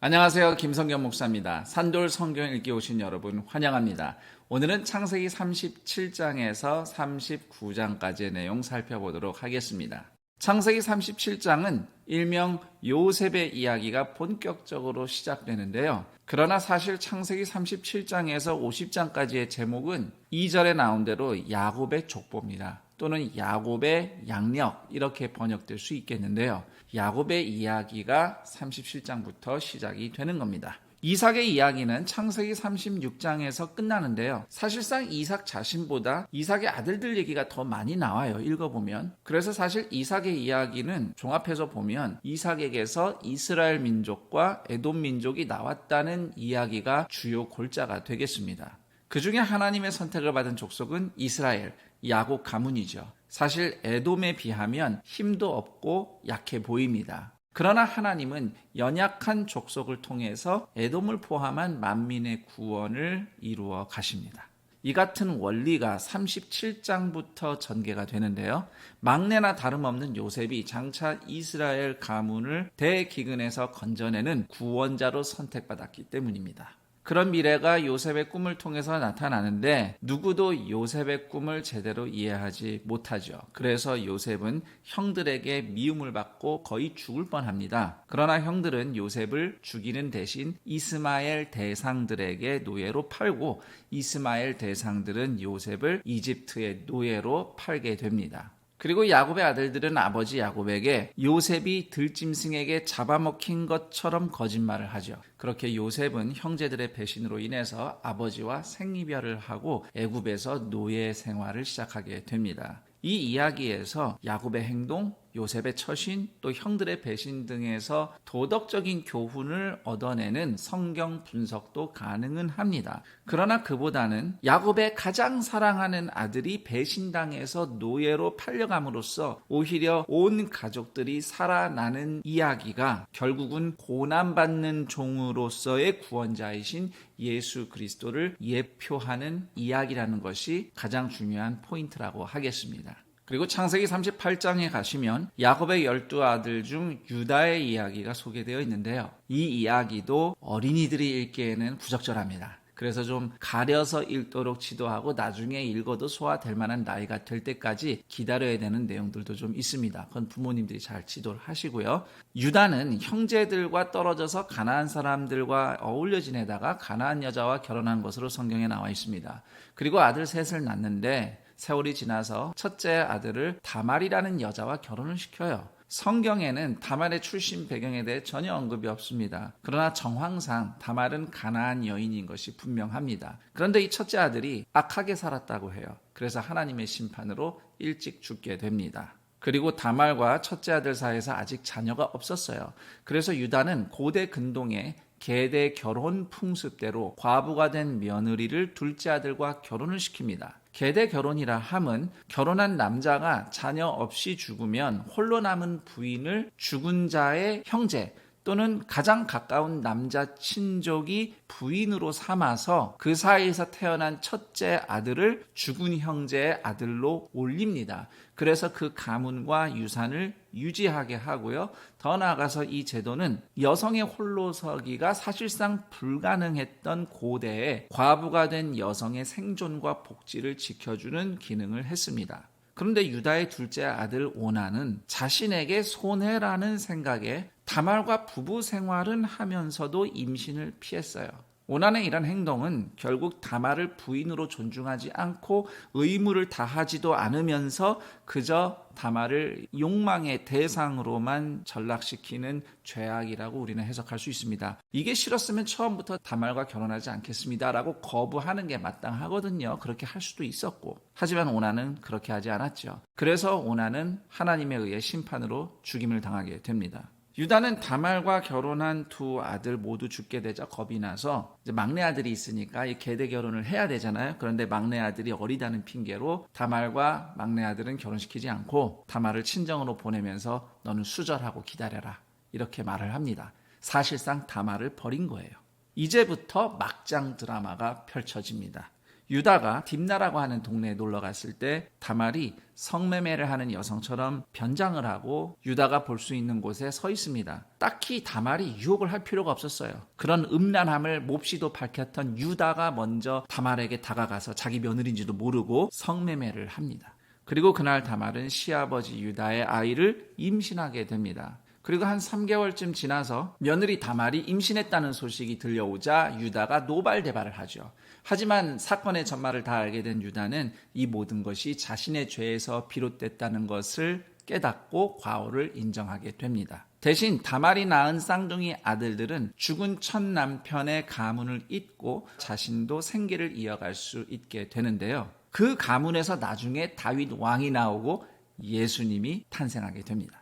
안녕하세요. 김성경 목사입니다. 산돌 성경 읽기 오신 여러분 환영합니다. 오늘은 창세기 37장에서 39장까지의 내용 살펴보도록 하겠습니다. 창세기 37장은 일명 요셉의 이야기가 본격적으로 시작되는데요. 그러나 사실 창세기 37장에서 50장까지의 제목은 2절에 나온 대로 야곱의 족보입니다. 또는 야곱의 양력 이렇게 번역될 수 있겠는데요. 야곱의 이야기가 37장부터 시작이 되는 겁니다. 이삭의 이야기는 창세기 36장에서 끝나는데요. 사실상 이삭 자신보다 이삭의 아들들 얘기가 더 많이 나와요. 읽어보면. 그래서 사실 이삭의 이야기는 종합해서 보면 이삭에게서 이스라엘 민족과 에돔 민족이 나왔다는 이야기가 주요 골자가 되겠습니다. 그 중에 하나님의 선택을 받은 족속은 이스라엘, 야곱 가문이죠. 사실 에돔에 비하면 힘도 없고 약해 보입니다. 그러나 하나님은 연약한 족속을 통해서 에돔을 포함한 만민의 구원을 이루어 가십니다. 이 같은 원리가 37장부터 전개가 되는데요. 막내나 다름없는 요셉이 장차 이스라엘 가문을 대기근에서 건져내는 구원자로 선택받았기 때문입니다. 그런 미래가 요셉의 꿈을 통해서 나타나는데 누구도 요셉의 꿈을 제대로 이해하지 못하죠. 그래서 요셉은 형들에게 미움을 받고 거의 죽을 뻔합니다. 그러나 형들은 요셉을 죽이는 대신 이스마엘 대상들에게 노예로 팔고 이스마엘 대상들은 요셉을 이집트의 노예로 팔게 됩니다. 그리고 야곱의 아들들은 아버지 야곱에게 요셉이 들짐승에게 잡아먹힌 것처럼 거짓말을 하죠. 그렇게 요셉은 형제들의 배신으로 인해서 아버지와 생이별을 하고 애굽에서 노예 생활을 시작하게 됩니다. 이 이야기에서 야곱의 행동, 요셉의 처신, 또 형들의 배신 등에서 도덕적인 교훈을 얻어내는 성경 분석도 가능은 합니다. 그러나 그보다는 야곱의 가장 사랑하는 아들이 배신당해서 노예로 팔려감으로써 오히려 온 가족들이 살아나는 이야기가 결국은 고난받는 종으로서의 구원자이신 예수 그리스도를 예표하는 이야기라는 것이 가장 중요한 포인트라고 하겠습니다. 그리고 창세기 38장에 가시면 야곱의 12아들 중 유다의 이야기가 소개되어 있는데요. 이 이야기도 어린이들이 읽기에는 부적절합니다. 그래서 좀 가려서 읽도록 지도하고 나중에 읽어도 소화될 만한 나이가 될 때까지 기다려야 되는 내용들도 좀 있습니다. 그건 부모님들이 잘 지도를 하시고요. 유다는 형제들과 떨어져서 가나안 사람들과 어울려 지내다가 가나안 여자와 결혼한 것으로 성경에 나와 있습니다. 그리고 아들 셋을 낳는데 세월이 지나서 첫째 아들을 다말이라는 여자와 결혼을 시켜요. 성경에는 다말의 출신 배경에 대해 전혀 언급이 없습니다. 그러나 정황상 다말은 가나안 여인인 것이 분명합니다. 그런데 이 첫째 아들이 악하게 살았다고 해요. 그래서 하나님의 심판으로 일찍 죽게 됩니다. 그리고 다말과 첫째 아들 사이에서 아직 자녀가 없었어요. 그래서 유다는 고대 근동에 계대 결혼 풍습대로 과부가 된 며느리를 둘째 아들과 결혼을 시킵니다. 계대 결혼이라 함은 결혼한 남자가 자녀 없이 죽으면 홀로 남은 부인을 죽은 자의 형제 또는 가장 가까운 남자 친족이 부인으로 삼아서 그 사이에서 태어난 첫째 아들을 죽은 형제의 아들로 올립니다. 그래서 그 가문과 유산을 유지하게 하고요. 더 나아가서 이 제도는 여성의 홀로서기가 사실상 불가능했던 고대에 과부가 된 여성의 생존과 복지를 지켜주는 기능을 했습니다. 그런데 유다의 둘째 아들 오나는 자신에게 손해라는 생각에 다말과 부부 생활은 하면서도 임신을 피했어요. 오난의 이런 행동은 결국 다말을 부인으로 존중하지 않고 의무를 다하지도 않으면서 그저 다말을 욕망의 대상으로만 전락시키는 죄악이라고 우리는 해석할 수 있습니다. 이게 싫었으면 처음부터 다말과 결혼하지 않겠습니다라고 거부하는 게 마땅하거든요. 그렇게 할 수도 있었고. 하지만 오난은 그렇게 하지 않았죠. 그래서 오난은 하나님에 의해 심판으로 죽임을 당하게 됩니다. 유다는 다말과 결혼한 두 아들 모두 죽게 되자 겁이 나서 이제 막내 아들이 있으니까 이 계대 결혼을 해야 되잖아요. 그런데 막내 아들이 어리다는 핑계로 다말과 막내 아들은 결혼시키지 않고 다말을 친정으로 보내면서 너는 수절하고 기다려라 이렇게 말을 합니다. 사실상 다말을 버린 거예요. 이제부터 막장 드라마가 펼쳐집니다. 유다가 딥나라고 하는 동네에 놀러 갔을 때 다말이 성매매를 하는 여성처럼 변장을 하고 유다가 볼 수 있는 곳에 서 있습니다. 딱히 다말이 유혹을 할 필요가 없었어요. 그런 음란함을 몹시도 밝혔던 유다가 먼저 다말에게 다가가서 자기 며느리인지도 모르고 성매매를 합니다. 그리고 그날 다말은 시아버지 유다의 아이를 임신하게 됩니다. 그리고 한 3개월쯤 지나서 며느리 다말이 임신했다는 소식이 들려오자 유다가 노발대발을 하죠. 하지만 사건의 전말을 다 알게 된 유다는 이 모든 것이 자신의 죄에서 비롯됐다는 것을 깨닫고 과오를 인정하게 됩니다. 대신 다말이 낳은 쌍둥이 아들들은 죽은 첫 남편의 가문을 잇고 자신도 생계를 이어갈 수 있게 되는데요. 그 가문에서 나중에 다윗 왕이 나오고 예수님이 탄생하게 됩니다.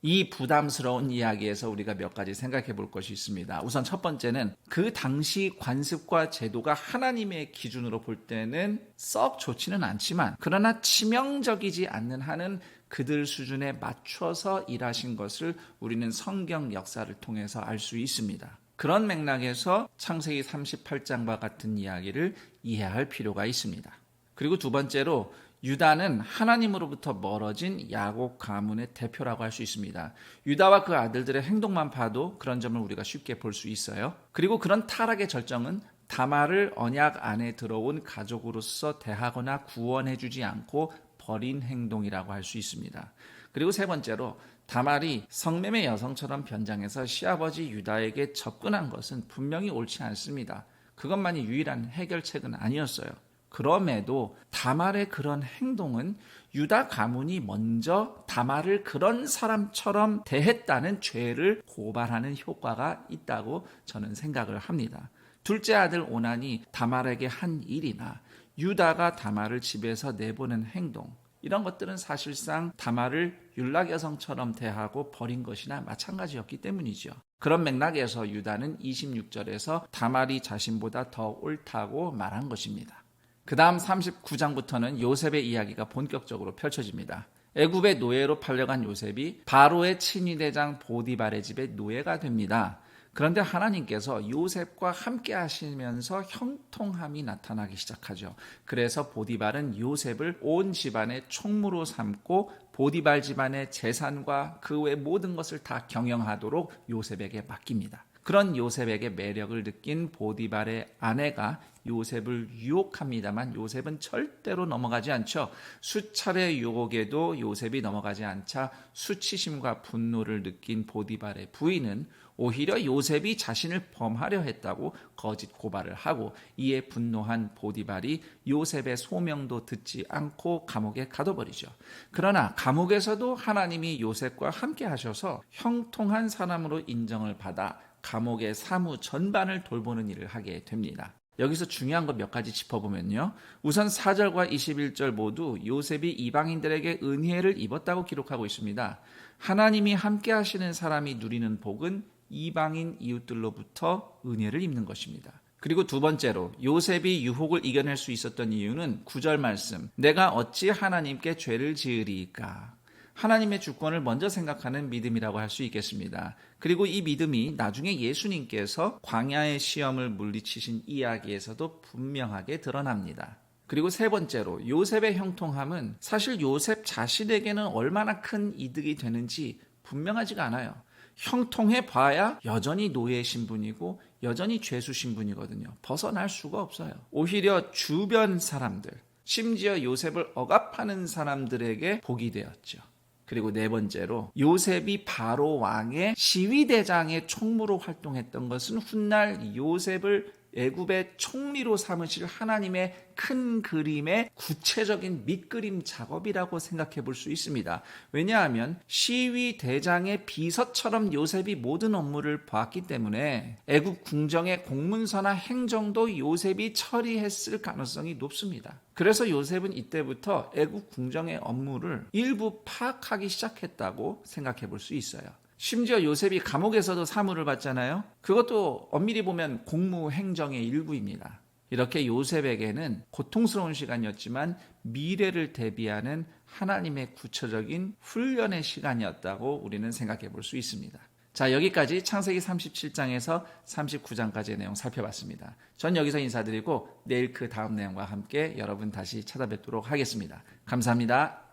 이 부담스러운 이야기에서 우리가 몇 가지 생각해 볼 것이 있습니다. 우선 첫 번째는 그 당시 관습과 제도가 하나님의 기준으로 볼 때는 썩 좋지는 않지만 그러나 치명적이지 않는 한은 그들 수준에 맞춰서 일하신 것을 우리는 성경 역사를 통해서 알 수 있습니다. 그런 맥락에서 창세기 38장과 같은 이야기를 이해할 필요가 있습니다. 그리고 두 번째로 유다는 하나님으로부터 멀어진 야곱 가문의 대표라고 할 수 있습니다. 유다와 그 아들들의 행동만 봐도 그런 점을 우리가 쉽게 볼 수 있어요. 그리고 그런 타락의 절정은 다말을 언약 안에 들어온 가족으로서 대하거나 구원해주지 않고 버린 행동이라고 할 수 있습니다. 그리고 세 번째로 다말이 성매매 여성처럼 변장해서 시아버지 유다에게 접근한 것은 분명히 옳지 않습니다. 그것만이 유일한 해결책은 아니었어요. 그럼에도 다말의 그런 행동은 유다 가문이 먼저 다말을 그런 사람처럼 대했다는 죄를 고발하는 효과가 있다고 저는 생각을 합니다. 둘째 아들 오난이 다말에게 한 일이나 유다가 다말을 집에서 내보낸 행동, 이런 것들은 사실상 다말을 율락 여성처럼 대하고 버린 것이나 마찬가지였기 때문이죠. 그런 맥락에서 유다는 26절에서 다말이 자신보다 더 옳다고 말한 것입니다. 그 다음 39장부터는 요셉의 이야기가 본격적으로 펼쳐집니다. 애굽의 노예로 팔려간 요셉이 바로의 친위대장 보디발의 집에 노예가 됩니다. 그런데 하나님께서 요셉과 함께 하시면서 형통함이 나타나기 시작하죠. 그래서 보디발은 요셉을 온 집안의 총무로 삼고 보디발 집안의 재산과 그 외 모든 것을 다 경영하도록 요셉에게 맡깁니다. 그런 요셉에게 매력을 느낀 보디발의 아내가 요셉을 유혹합니다만 요셉은 절대로 넘어가지 않죠. 수차례 유혹에도 요셉이 넘어가지 않자 수치심과 분노를 느낀 보디발의 부인은 오히려 요셉이 자신을 범하려 했다고 거짓 고발을 하고 이에 분노한 보디발이 요셉의 소명도 듣지 않고 감옥에 가둬버리죠. 그러나 감옥에서도 하나님이 요셉과 함께 하셔서 형통한 사람으로 인정을 받아 감옥의 사무 전반을 돌보는 일을 하게 됩니다. 여기서 중요한 것 몇 가지 짚어보면요. 우선 4절과 21절 모두 요셉이 이방인들에게 은혜를 입었다고 기록하고 있습니다. 하나님이 함께 하시는 사람이 누리는 복은 이방인 이웃들로부터 은혜를 입는 것입니다. 그리고 두 번째로 요셉이 유혹을 이겨낼 수 있었던 이유는 9절 말씀, 내가 어찌 하나님께 죄를 지으리이까. 하나님의 주권을 먼저 생각하는 믿음이라고 할 수 있겠습니다. 그리고 이 믿음이 나중에 예수님께서 광야의 시험을 물리치신 이야기에서도 분명하게 드러납니다. 그리고 세 번째로 요셉의 형통함은 사실 요셉 자신에게는 얼마나 큰 이득이 되는지 분명하지가 않아요. 형통해 봐야 여전히 노예 신분이고 여전히 죄수 신분이거든요. 벗어날 수가 없어요. 오히려 주변 사람들, 심지어 요셉을 억압하는 사람들에게 복이 되었죠. 그리고 네 번째로 요셉이 바로 왕의 시위대장의 총무로 활동했던 것은 훗날 요셉을 애굽의 총리로 삼으실 하나님의 큰 그림의 구체적인 밑그림 작업이라고 생각해 볼 수 있습니다. 왜냐하면 시위대장의 비서처럼 요셉이 모든 업무를 봤기 때문에 애굽 궁정의 공문서나 행정도 요셉이 처리했을 가능성이 높습니다. 그래서 요셉은 이때부터 애굽 궁정의 업무를 일부 파악하기 시작했다고 생각해 볼 수 있어요. 심지어 요셉이 감옥에서도 사무를 받잖아요. 그것도 엄밀히 보면 공무행정의 일부입니다. 이렇게 요셉에게는 고통스러운 시간이었지만 미래를 대비하는 하나님의 구체적인 훈련의 시간이었다고 우리는 생각해 볼 수 있습니다. 자, 여기까지 창세기 37장에서 39장까지의 내용 살펴봤습니다. 전 여기서 인사드리고 내일 그 다음 내용과 함께 여러분 다시 찾아뵙도록 하겠습니다. 감사합니다.